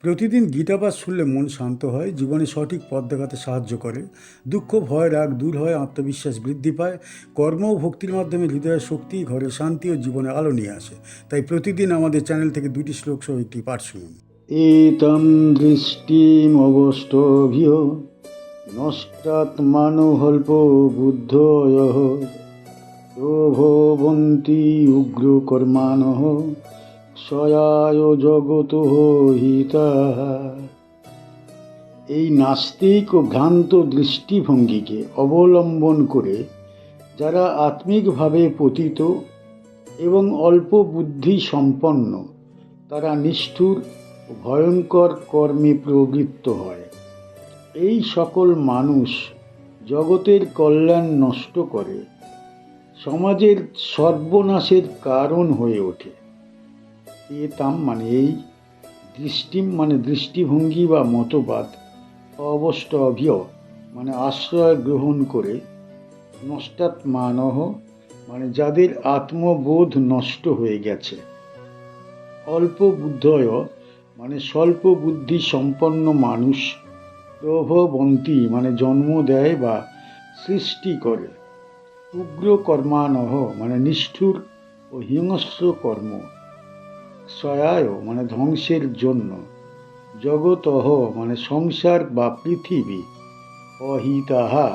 প্রতিদিন গীতাপাঠ শুনলে মন শান্ত হয়, জীবনে সঠিক পথ দেখাতে সাহায্য করে। দুঃখ, ভয়, রাগ দূর হয়, আত্মবিশ্বাস বৃদ্ধি পায়। কর্ম ও ভক্তির মাধ্যমে হৃদয়ের শক্তি, ঘরে শান্তি ও জীবনে আলো নিয়ে আসে। তাই প্রতিদিন আমাদের চ্যানেল থেকে 2টি শ্লোক সহ একটি পাঠ শুনুন। এতং দৃষ্টিমবষ্টভিঃ নষ্টাত্মানহল্প বুদ্ধয়ঃ প্রভবন্তি উগ্রকর্মাণঃ ক্ষয়ায় জগতঃ হিতাঃ। এই নাস্তিক ও ভ্রান্ত দৃষ্টিভঙ্গিকে অবলম্বন করে যারা আত্মিকভাবে পতিত এবং অল্প বুদ্ধি সম্পন্ন, তারা নিষ্ঠুর ও ভয়ঙ্কর কর্মে প্রবৃত্ত হয়। এই সকল মানুষ জগতের কল্যাণ নষ্ট করে, সমাজের সর্বনাশের কারণ হয়ে ওঠে। এতাম মানে এই, দৃষ্টিম মানে দৃষ্টিভঙ্গি বা মতবাদ, অবষ্টভ্য মানে আশ্রয় গ্রহণ করে, নষ্টাত্মানহ মানে যাদের আত্মবোধ নষ্ট হয়ে গেছে, অল্প বুদ্ধয় মানে স্বল্প বুদ্ধি সম্পন্ন মানুষ, প্রভবন্তী মানে জন্ম দেয় বা সৃষ্টি করে, উগ্র কর্মানহ মানে নিষ্ঠুর ও হিংস্র কর্ম, ক্ষয়ায় মানে ধ্বংসের জন্য, জগতঃ মানে সংসার বা পৃথিবী, অহিতাহা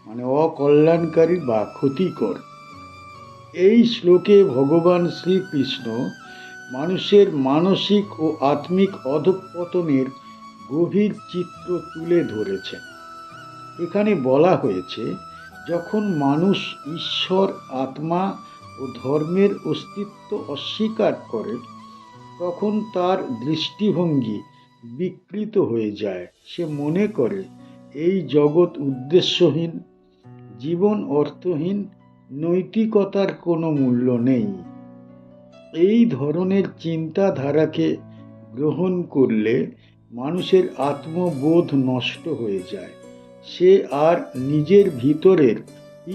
মানে অকল্যাণকারী বা ক্ষতিকর। এই শ্লোকে ভগবান শ্রীকৃষ্ণ মানুষের মানসিক ও আত্মিক অধঃপতনের গভীর চিত্র তুলে ধরেছেন। এখানে বলা হয়েছে, যখন মানুষ ঈশ্বর, আত্মা ও ধর্মের অস্তিত্ব অস্বীকার করে, তখন তার দৃষ্টিভঙ্গি বিকৃত হয়ে যায়। সে মনে করে এই জগৎ উদ্দেশ্যহীন, জীবন অর্থহীন, নৈতিকতার কোনো মূল্য নেই। এই ধরনের চিন্তাধারাকে গ্রহণ করলে মানুষের আত্মবোধ নষ্ট হয়ে যায়। সে আর নিজের ভিতরের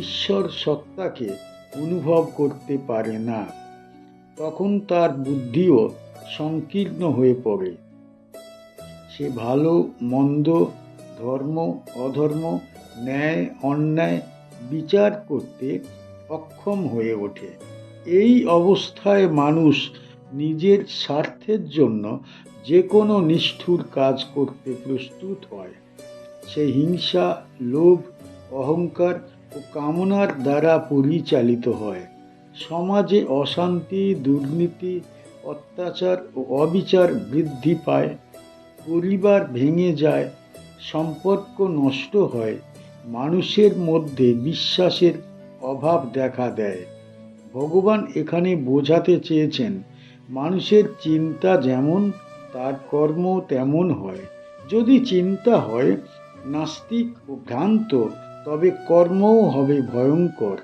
ঈশ্বর সত্তাকে অনুভব করতে পারে না। তখন তার বুদ্ধিও সংকীর্ণ হয়ে পড়ে। সে ভালো মন্দ, ধর্ম অধর্ম, ন্যায় অন্যায় বিচার করতে অক্ষম হয়ে ওঠে। এই অবস্থায় মানুষ নিজের স্বার্থের জন্য যে কোনো নিষ্ঠুর কাজ করতে প্রস্তুত হয়। সে হিংসা, লোভ, অহংকার ও কামনার দ্বারা পরিচালিত হয়। সমাজে অশান্তি, দুর্নীতি, অত্যাচার ও অবিচার বৃদ্ধি পায়। পরিবার ভেঙে যায়, সম্পর্ক নষ্ট হয়, মানুষের মধ্যে বিশ্বাসের অভাব দেখা দেয়। ভগবান এখানে বোঝাতে চেয়েছেন, মানুষের চিন্তা যেমন, তার কর্ম তেমন হয়। যদি চিন্তা হয় নাস্তিক ও ভ্রান্ত, তবে কর্মও হবে ভয়ঙ্কর।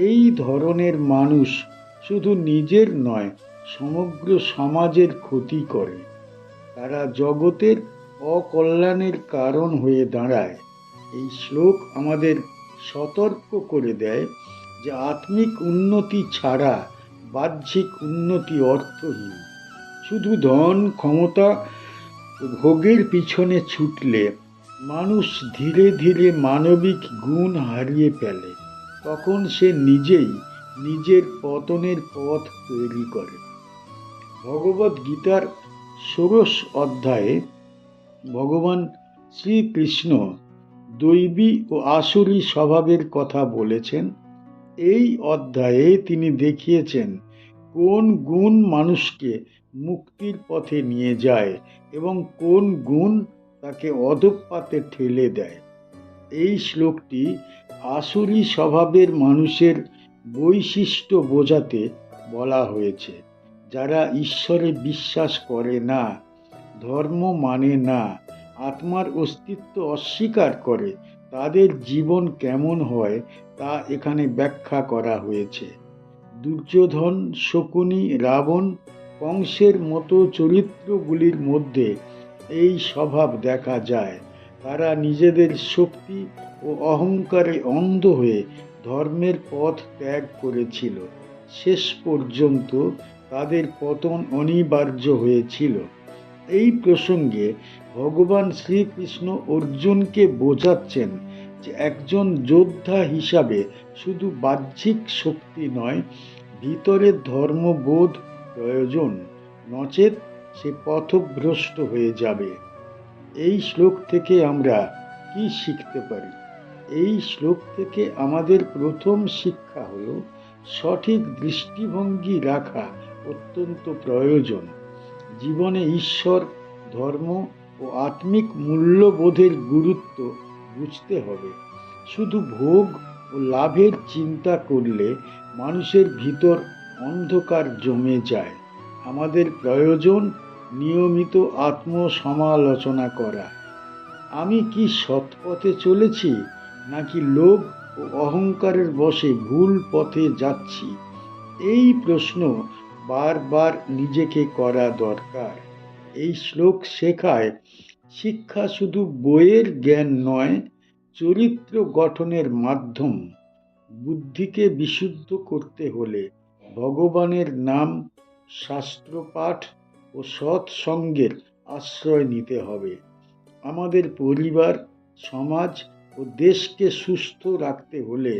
এই ধরনের মানুষ শুধু নিজের নয়, সমগ্র সমাজের ক্ষতি করে। তারা জগতের অকল্যাণের কারণ হয়ে দাঁড়ায়। এই শ্লোক আমাদের সতর্ক করে দেয় যে আত্মিক উন্নতি ছাড়া বাহ্যিক উন্নতি অর্থহীন। শুধু ধন, ক্ষমতা ও ভোগের পিছনে ছুটলে মানুষ ধীরে ধীরে মানবিক গুণ হারিয়ে ফেলে। তখন সে নিজেই নিজের পতনের পথ তৈরি করে। ভগবদ গীতার ১৬ অধ্যায়ে ভগবান শ্রীকৃষ্ণ দৈবী ও আসুরী স্বভাবের কথা বলেছেন। এই অধ্যায়ে তিনি দেখিয়েছেন কোন গুণ মানুষকে মুক্তির পথে নিয়ে যায় এবং কোন গুণ তাকে অধঃপাতে ঠেলে দেয়। এই শ্লোকটি আসুরী স্বভাবের মানুষের বৈশিষ্ট্য বোঝাতে বলা হয়েছে। যারা ঈশ্বরে বিশ্বাস করে না, ধর্ম মানে না, আত্মার অস্তিত্ব অস্বীকার করে, তাদের জীবন কেমন হয় তা এখানে ব্যাখ্যা করা হয়েছে। দুর্যোধন, শকুনি, রাবণ, কংসের মতো চরিত্রগুলির মধ্যে এই স্বভাব দেখা যায়। তারা নিজেদের শক্তি ও অহংকারে অন্ধ হয়ে ধর্মের পথ ত্যাগ করেছিল। শেষ পর্যন্ত তাদের পতন অনিবার্য হয়েছিল। এই প্রসঙ্গে ভগবান শ্রীকৃষ্ণ অর্জুনকে বোঝাচ্ছেন যে একজন যোদ্ধা হিসাবে শুধু বাহ্যিক শক্তি নয়, ভিতরের ধর্মবোধ প্রয়োজন, নচেত সে পথভ্রষ্ট হয়ে যাবে। এই শ্লোক থেকে আমরা কি শিখতে পারি? এই শ্লোক থেকে আমাদের প্রথম শিক্ষা হলো সঠিক দৃষ্টিভঙ্গি রাখা অত্যন্ত প্রয়োজন। জীবনে ঈশ্বর, ধর্ম ও আত্মিক মূল্যবোধের গুরুত্ব বুঝতে হবে। শুধু ভোগ ও লাভের চিন্তা করলে মানুষের ভিতর অন্ধকার জমে যায়। আমাদের প্রয়োজন নিয়মিত আত্মসমালোচনা করা। আমি কি সৎ পথে চলেছি, নাকি লোভ ও অহংকারের বশে ভুল পথে যাচ্ছি? এই প্রশ্ন বারবার নিজেকে করা দরকার। এই শ্লোক শেখায় শিক্ষা শুধু বইয়ের জ্ঞান নয়, চরিত্র গঠনের মাধ্যম। বুদ্ধিকে বিশুদ্ধ করতে হলে ভগবানের নাম, শাস্ত্রপাঠ ও সৎসঙ্গের আশ্রয় নিতে হবে। আমাদের পরিবার, সমাজ ও দেশকে সুস্থ রাখতে হলে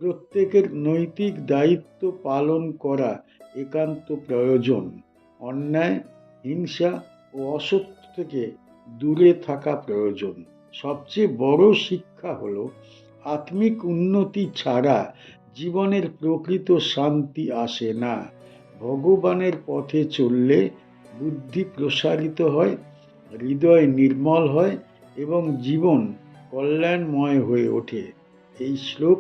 প্রত্যেকের নৈতিক দায়িত্ব পালন করা একান্ত প্রয়োজন। অন্যায়, হিংসা ও অসত্য থেকে দূরে থাকা প্রয়োজন। সবচেয়ে বড় শিক্ষা হলো আত্মিক উন্নতি ছাড়া জীবনের প্রকৃত শান্তি আসে না। ভগবানের পথে চললে বুদ্ধি প্রসারিত হয়, হৃদয় নির্মল হয় এবং জীবন কল্যাণময় হয়ে ওঠে। এই শ্লোক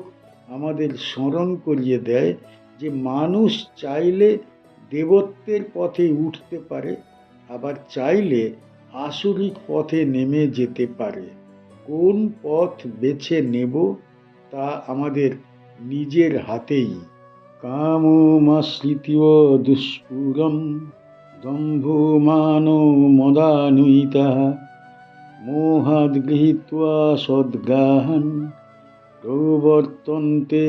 আমাদের স্মরণ করিয়ে দেয় যে মানুষ চাইলে দেবত্বের পথে উঠতে পারে, আবার চাইলে আসরিক পথে নেমে যেতে পারে। কোন পথ বেছে নেব তা আমাদের নিজের হাতেই। কামমাশ্রিত্য দুষ্পুরম দম্ভমানো মদানুইতাঃ মোহাদ গৃহীত্বা সদ্গ্রাহান প্রবর্তন্তে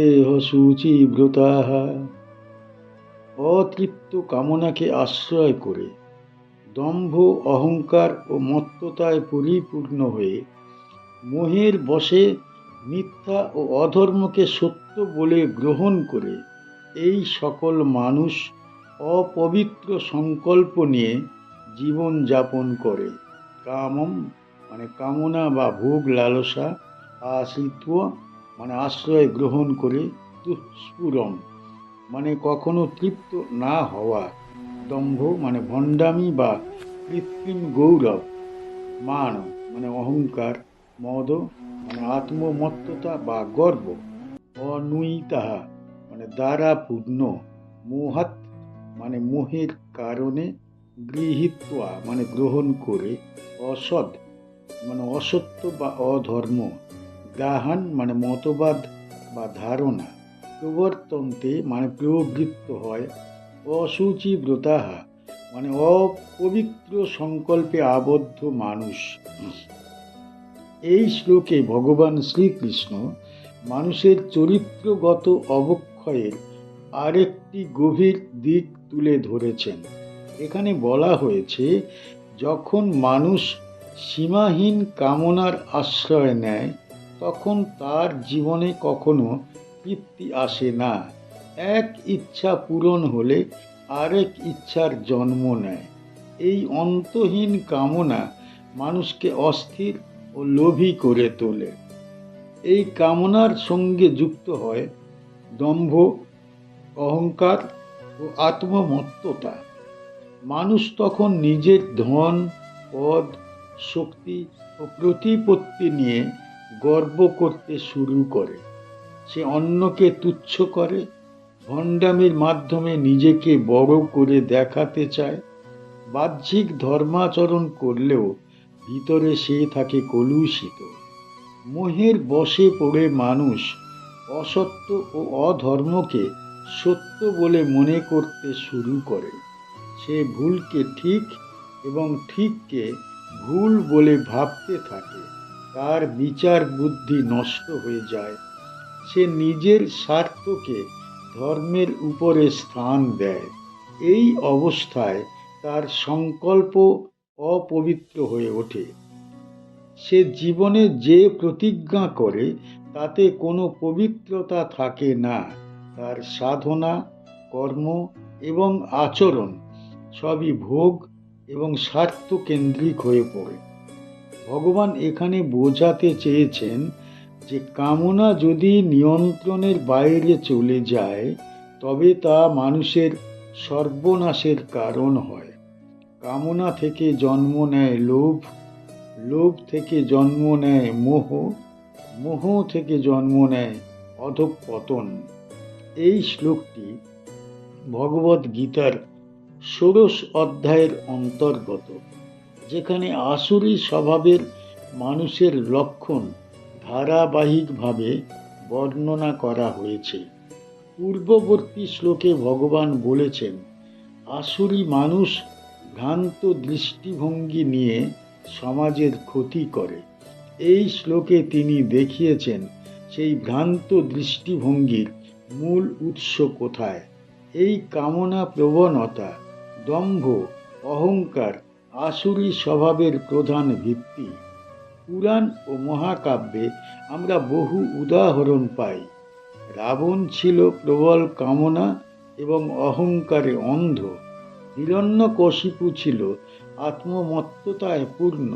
শুচিব্রতাঃ। অতৃপ্ত কামনাকে আশ্রয় করে দম্ভ, অহংকার ও মত্ততায় পরিপূর্ণ হয়ে মোহের বশে মিথ্যা ও অধর্মকে সত্য বলে গ্রহণ করে এই সকল মানুষ অপবিত্র সংকল্প নিয়ে জীবন যাপন করে। কামম মানে কামনা বা ভোগ লালসা, আশ্রিত্ব মানে আশ্রয় গ্রহণ করে, দুষ্পুরম মানে কখনো তৃপ্ত না হওয়া, দম্ভ মানে ভণ্ডামি বা কৃত্রিম গৌরব, মান মানে অহংকার, মদ মানে আত্মমত্ততা বা গর্ব, অনুইতাহা মানে দ্বারা পূর্ণ, মোহাত মানে মোহের কারণে, গৃহীত্বা মানে গ্রহণ করে, অসৎ মানে অসত্য বা অধর্ম, গ্রাহান মানে মতবাদ বা ধারণা, প্রবর্তন্তে মানে প্রবৃত্ত হয়, অশুচিব্রতাহা মানে অপবিত্র সংকল্পে আবদ্ধ মানুষ। এই শ্লোকে ভগবান শ্রীকৃষ্ণ মানুষের চরিত্রগত অবক্ষয়ের আরেকটি গভীর দিক তুলে ধরেছেন। এখানে বলা হয়েছে, যখন মানুষ সীমাহীন কামনার আশ্রয় নেয়, তখন তার জীবনে কখনো তৃপ্তি আসে না। এক ইচ্ছা পূরণ হলে আরেক ইচ্ছার জন্ম নেয়। এই অন্তহীন কামনা মানুষকে অস্থির ও লোভী করে তোলে। এই কামনার সঙ্গে যুক্ত হয় দম্ভ, অহংকার ও আত্মমত্ততা। মানুষ তখন নিজের ধন, পদ, শক্তি ও প্রতিপত্তি নিয়ে গর্ব করতে শুরু করে। সে অন্যকে তুচ্ছ করে, ভণ্ডামির মাধ্যমে নিজেকে বড় করে দেখাতে চায়। বাহ্যিক ধর্মাচরণ করলেও ভিতরে সে থাকে কলুষিত। মোহের বশে পড়ে মানুষ অসত্য ও অধর্মকে সত্য বলে মনে করতে শুরু করে। সে ভুলকে ঠিক এবং ঠিককে ভুল বলে ভাবতে থাকে। তার বিচার বুদ্ধি নষ্ট হয়ে যায়। সে নিজের স্বার্থকে ধর্মের উপরে স্থান দেয়। এই অবস্থায় তার সংকল্প অপবিত্র হয়ে ওঠে। সে জীবনে যে প্রতিজ্ঞা করে তাতে কোনো পবিত্রতা থাকে না। তার সাধনা, কর্ম এবং আচরণ সবই ভোগ এবং স্বার্থকেন্দ্রিক হয়ে পড়ে। ভগবান এখানে বোঝাতে চেয়েছেন যে কামনা যদি নিয়ন্ত্রণের বাইরে চলে যায় তবে তা মানুষের সর্বনাশের কারণ হয়। কামনা থেকে জন্ম নেয় লোভ, লোভ থেকে জন্ম নেয় মোহ, মোহ থেকে জন্ম নেয় অধঃপতন। এই শ্লোকটি ভগবদ গীতার ১৬ অধ্যায়ের অন্তর্গত, যেখানে আসুরি স্বভাবের মানুষের লক্ষণ ধারাবাহিকভাবে বর্ণনা করা হয়েছে। পূর্ববর্তী শ্লোকে ভগবান বলেছেন, আসুরি মানুষ ভ্রান্ত দৃষ্টিভঙ্গি নিয়ে সমাজের ক্ষতি করে। এই শ্লোকে তিনি দেখিয়েছেন সেই ভ্রান্ত দৃষ্টিভঙ্গির মূল উৎস কোথায়। এই কামনা প্রবণতা, দম্ভ, অহংকার আসুরি স্বভাবের প্রধান ভিত্তি। পুরাণ ও মহাকাব্যে আমরা বহু উদাহরণ পাই। রাবণ ছিল প্রবল কামনা এবং অহংকারে অন্ধ। হিরণ্যকশিপু ছিল আত্মমত্ততায় পূর্ণ।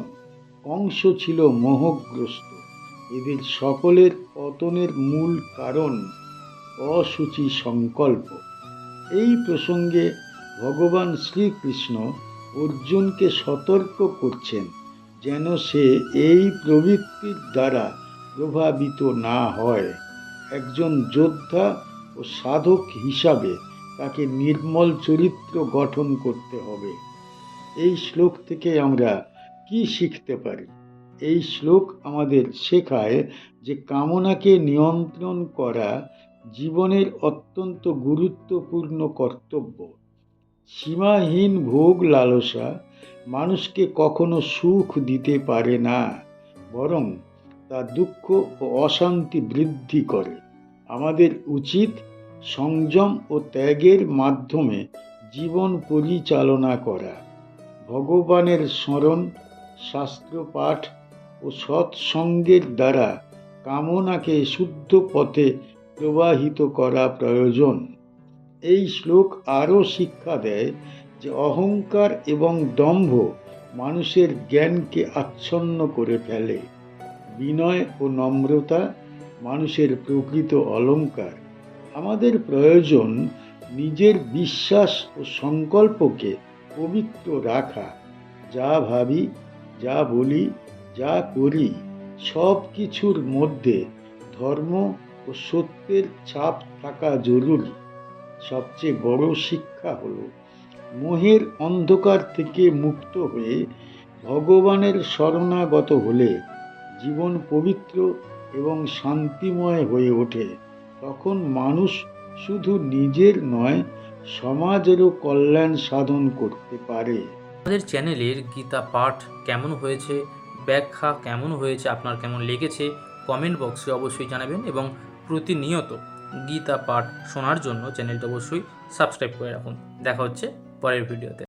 কংস ছিল মোহগ্রস্ত। এদের সকলের পতনের মূল কারণ অশুচি সংকল্প। এই প্রসঙ্গে ভগবান শ্রীকৃষ্ণ অর্জুনকে সতর্ক করছেন যেন সে এই প্রবৃত্তির দ্বারা প্রভাবিত না হয়। একজন যোদ্ধা ও সাধক হিসাবে তাকে নির্মল চরিত্র গঠন করতে হবে। এই শ্লোক থেকে আমরা কি শিখতে পারি? এই শ্লোক আমাদের শেখায় যে কামনাকে নিয়ন্ত্রণ করা জীবনের অত্যন্ত গুরুত্বপূর্ণ কর্তব্য। সীমাহীন ভোগ লালসা মানুষকে কখনো সুখ দিতে পারে না, বরং তা দুঃখ ও অশান্তি বৃদ্ধি করে। আমাদের উচিত সংযম ও ত্যাগের মাধ্যমে জীবন পরিচালনা করা। ভগবানের স্মরণ, শাস্ত্র পাঠ ও সৎসঙ্গের দ্বারা কামনাকে শুদ্ধ পথে প্রবাহিত করা প্রয়োজন। এই শ্লোক আরও শিক্ষা দেয় যে অহংকার এবং দম্ভ মানুষের জ্ঞানকে আচ্ছন্ন করে ফেলে। বিনয় ও নম্রতা মানুষের প্রকৃত অলংকার। আমাদের প্রয়োজন নিজের বিশ্বাস ও সংকল্পকে পবিত্র রাখা। যা ভাবি, যা বলি, যা করি, সব কিছুর মধ্যে ধর্ম ও সত্যের ছাপ থাকা জরুরি। সবচেয়ে বড় শিক্ষা হলো মোহের অন্ধকার থেকে মুক্ত হয়ে ভগবানের শরণাগত হলে জীবন পবিত্র এবং শান্তিময় হয়ে ওঠে। তখন মানুষ শুধু নিজের নয়, সমাজেরও কল্যাণ সাধন করতে পারে। আমাদের চ্যানেলের গীতা পাঠ কেমন হয়েছে, ব্যাখ্যা কেমন হয়েছে, আপনার কেমন লেগেছে কমেন্ট বক্সে অবশ্যই জানাবেন এবং প্রতিনিয়ত গীতা পাঠ শোনার জন্য চ্যানেলটা অবশ্যই সাবস্ক্রাইব করে রাখুন। দেখা হচ্ছে পরের ভিডিওতে।